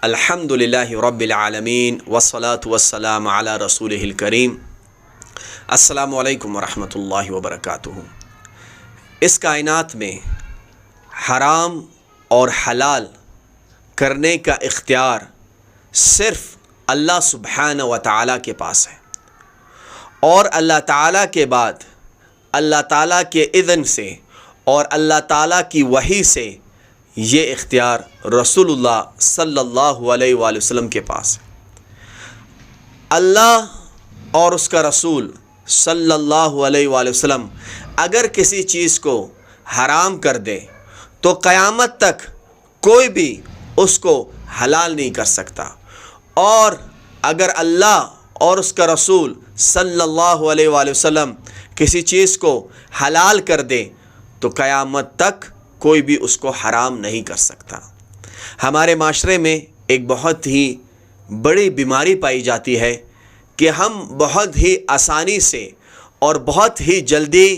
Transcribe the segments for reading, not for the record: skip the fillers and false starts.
الحمدللہ رب العالمین والصلاة والسلام علی رسولہ الکریم۔ السلام علیکم ورحمۃ اللہ وبرکاتہ۔ اس کائنات میں حرام اور حلال کرنے کا اختیار صرف اللہ سبحانہ و تعالیٰ کے پاس ہے، اور اللہ تعالیٰ کے بعد اللہ تعالیٰ کے اذن سے اور اللہ تعالیٰ کی وحی سے یہ اختیار رسول اللہ صلی اللہ علیہ وآلہ وسلم کے پاس ہے۔ اللہ اور اس کا رسول صلی اللہ علیہ وآلہ وسلم اگر کسی چیز کو حرام کر دے تو قیامت تک کوئی بھی اس کو حلال نہیں کر سکتا، اور اگر اللہ اور اس کا رسول صلی اللہ علیہ وآلہ وسلم کسی چیز کو حلال کر دے تو قیامت تک کوئی بھی اس کو حرام نہیں کر سکتا۔ ہمارے معاشرے میں ایک بہت ہی بڑی بیماری پائی جاتی ہے کہ ہم بہت ہی آسانی سے اور بہت ہی جلدی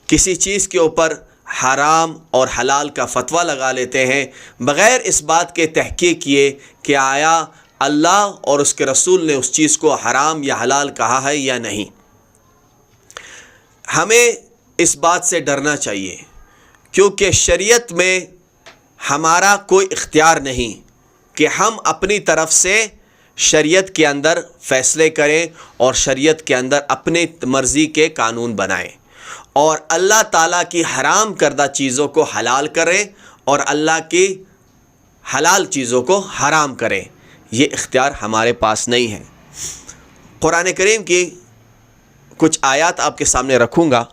کسی چیز کے اوپر حرام اور حلال کا فتویٰ لگا لیتے ہیں بغیر اس بات کے تحقیق کیے کہ آیا اللہ اور اس کے رسول نے اس چیز کو حرام یا حلال کہا ہے یا نہیں۔ ہمیں اس بات سے ڈرنا چاہیے، کیونکہ شریعت میں ہمارا کوئی اختیار نہیں کہ ہم اپنی طرف سے شریعت کے اندر فیصلے کریں اور شریعت کے اندر اپنے مرضی کے قانون بنائیں اور اللہ تعالیٰ کی حرام کردہ چیزوں کو حلال کریں اور اللہ کی حلال چیزوں کو حرام کریں۔ یہ اختیار ہمارے پاس نہیں ہے۔ قرآن کریم کی کچھ آیات آپ کے سامنے رکھوں گا،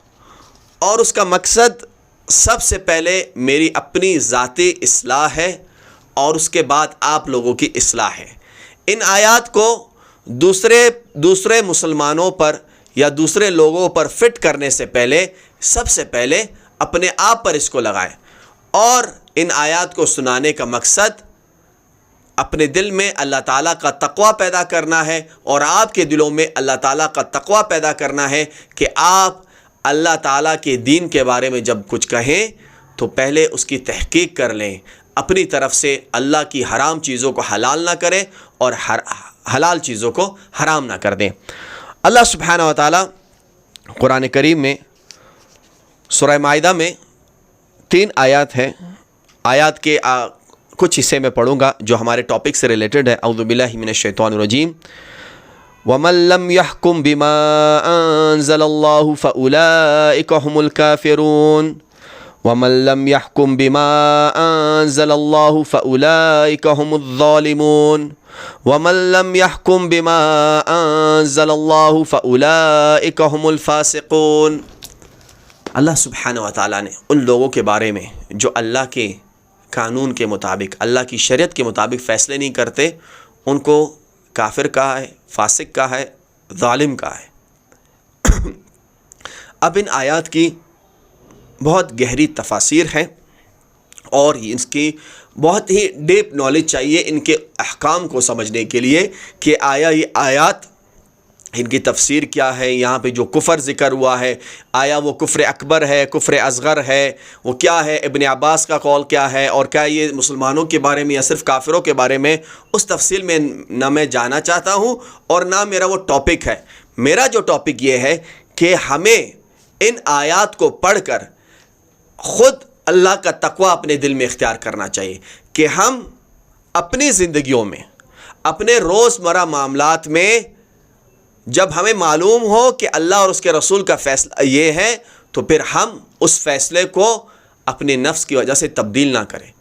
اور اس کا مقصد سب سے پہلے میری اپنی ذاتی اصلاح ہے اور اس کے بعد آپ لوگوں کی اصلاح ہے۔ ان آیات کو دوسرے مسلمانوں پر یا دوسرے لوگوں پر فٹ کرنے سے پہلے سب سے پہلے اپنے آپ پر اس کو لگائیں، اور ان آیات کو سنانے کا مقصد اپنے دل میں اللہ تعالیٰ کا تقویٰ پیدا کرنا ہے، اور آپ کے دلوں میں اللہ تعالیٰ کا تقویٰ پیدا کرنا ہے کہ آپ اللہ تعالیٰ کے دین کے بارے میں جب کچھ کہیں تو پہلے اس کی تحقیق کر لیں، اپنی طرف سے اللہ کی حرام چیزوں کو حلال نہ کریں اور حلال چیزوں کو حرام نہ کر دیں۔ اللہ سبحانہ و تعالیٰ قرآن کریم میں سورہ مائدہ میں 3 آیات ہیں، آیات کے کچھ حصے میں پڑھوں گا جو ہمارے ٹاپک سے ریلیٹڈ ہے۔ اعوذ باللہ من الشیطان الرجیم۔ وَمَن لَّمْ يَحْكُم بِمَا أَنزَلَ اللَّهُ فَأُولَٰئِكَ هُمُ الْكَافِرُونَ وَمَن لَّمْ يَحْكُم بِمَا أَنزَلَ اللَّهُ فَأُولَٰئِكَ هُمُ الظَّالِمُونَ وَمَن لَّمْ يَحْكُم بِمَا أَنزَلَ اللَّهُ فَأُولَٰئِكَ هُمُ الْفَاسِقُونَ۔ اللہ سبحانہ و تعالیٰ نے ان لوگوں کے بارے میں جو اللہ کے قانون کے مطابق، اللہ کی شریعت کے مطابق فیصلے نہیں کرتے، ان کو کافر کہا ہے، فاسق کہا ہے، ظالم کہا ہے۔ اب ان آیات کی بہت گہری تفاسیر ہیں اور اس کی بہت ہی ڈیپ نالج چاہیے ان کے احکام کو سمجھنے کے لیے کہ آیا یہ آیات ان کی تفسیر کیا ہے، یہاں پہ جو کفر ذکر ہوا ہے آیا وہ کفر اکبر ہے، کفر اصغر ہے، وہ کیا ہے، ابن عباس کا قول کیا ہے، اور کیا یہ مسلمانوں کے بارے میں یا صرف کافروں کے بارے میں، اس تفصیل میں نہ میں جانا چاہتا ہوں اور نہ میرا وہ ٹاپک ہے۔ میرا جو ٹاپک یہ ہے کہ ہمیں ان آیات کو پڑھ کر خود اللہ کا تقویٰ اپنے دل میں اختیار کرنا چاہیے کہ ہم اپنی زندگیوں میں، اپنے روزمرہ معاملات میں جب ہمیں معلوم ہو کہ اللہ اور اس کے رسول کا فیصلہ یہ ہے تو پھر ہم اس فیصلے کو اپنے نفس کی وجہ سے تبدیل نہ کریں۔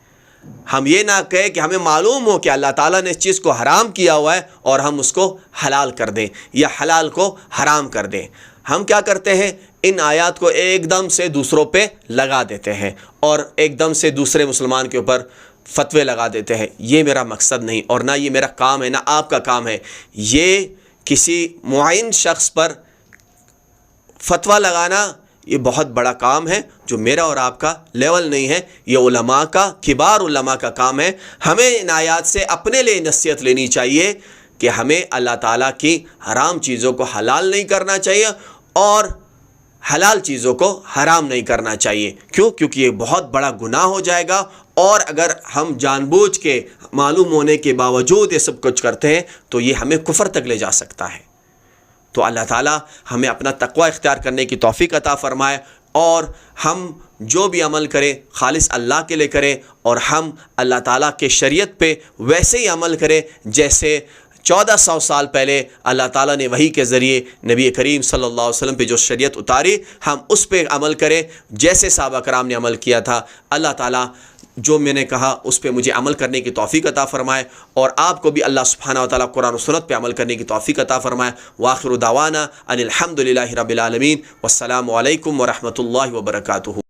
ہم یہ نہ کہیں کہ ہمیں معلوم ہو کہ اللہ تعالیٰ نے اس چیز کو حرام کیا ہوا ہے اور ہم اس کو حلال کر دیں یا حلال کو حرام کر دیں۔ ہم کیا کرتے ہیں، ان آیات کو ایک دم سے دوسروں پہ لگا دیتے ہیں اور ایک دم سے دوسرے مسلمان کے اوپر فتوے لگا دیتے ہیں۔ یہ میرا مقصد نہیں اور نہ یہ میرا کام ہے، نہ آپ کا کام ہے۔ یہ کسی معین شخص پر فتویٰ لگانا یہ بہت بڑا کام ہے جو میرا اور آپ کا لیول نہیں ہے، یہ علماء کا، کبار علماء کا کام ہے۔ ہمیں ان آیات سے اپنے لیے نصیحت لینی چاہیے کہ ہمیں اللہ تعالیٰ کی حرام چیزوں کو حلال نہیں کرنا چاہیے اور حلال چیزوں کو حرام نہیں کرنا چاہیے. کیونکہ یہ بہت بڑا گناہ ہو جائے گا، اور اگر ہم جان بوجھ کے معلوم ہونے کے باوجود یہ سب کچھ کرتے ہیں تو یہ ہمیں کفر تک لے جا سکتا ہے. تو اللہ تعالیٰ ہمیں اپنا تقوی اختیار کرنے کی توفیق عطا فرمائے، اور ہم جو بھی عمل کریں خالص اللہ کے لیے کریں، اور ہم اللہ تعالیٰ کے شریعت پہ ویسے ہی عمل کریں جیسے 1400 سال پہلے اللہ تعالیٰ نے وحی کے ذریعے نبی کریم صلی اللہ علیہ وسلم پہ جو شریعت اتاری، ہم اس پہ عمل کریں جیسے صحابہ کرام نے عمل کیا تھا. اللہ تعالیٰ جو میں نے کہا اس پہ مجھے عمل کرنے کی توفیق عطا فرمائے، اور آپ کو بھی اللہ سبحانہ و تعالیٰ قرآن و سنت پہ عمل کرنے کی توفیق عطا فرمائے. وآخر دعوانا ان الحمد للہ رب العالمین، والسلام علیکم ورحمۃ اللہ وبرکاتہ.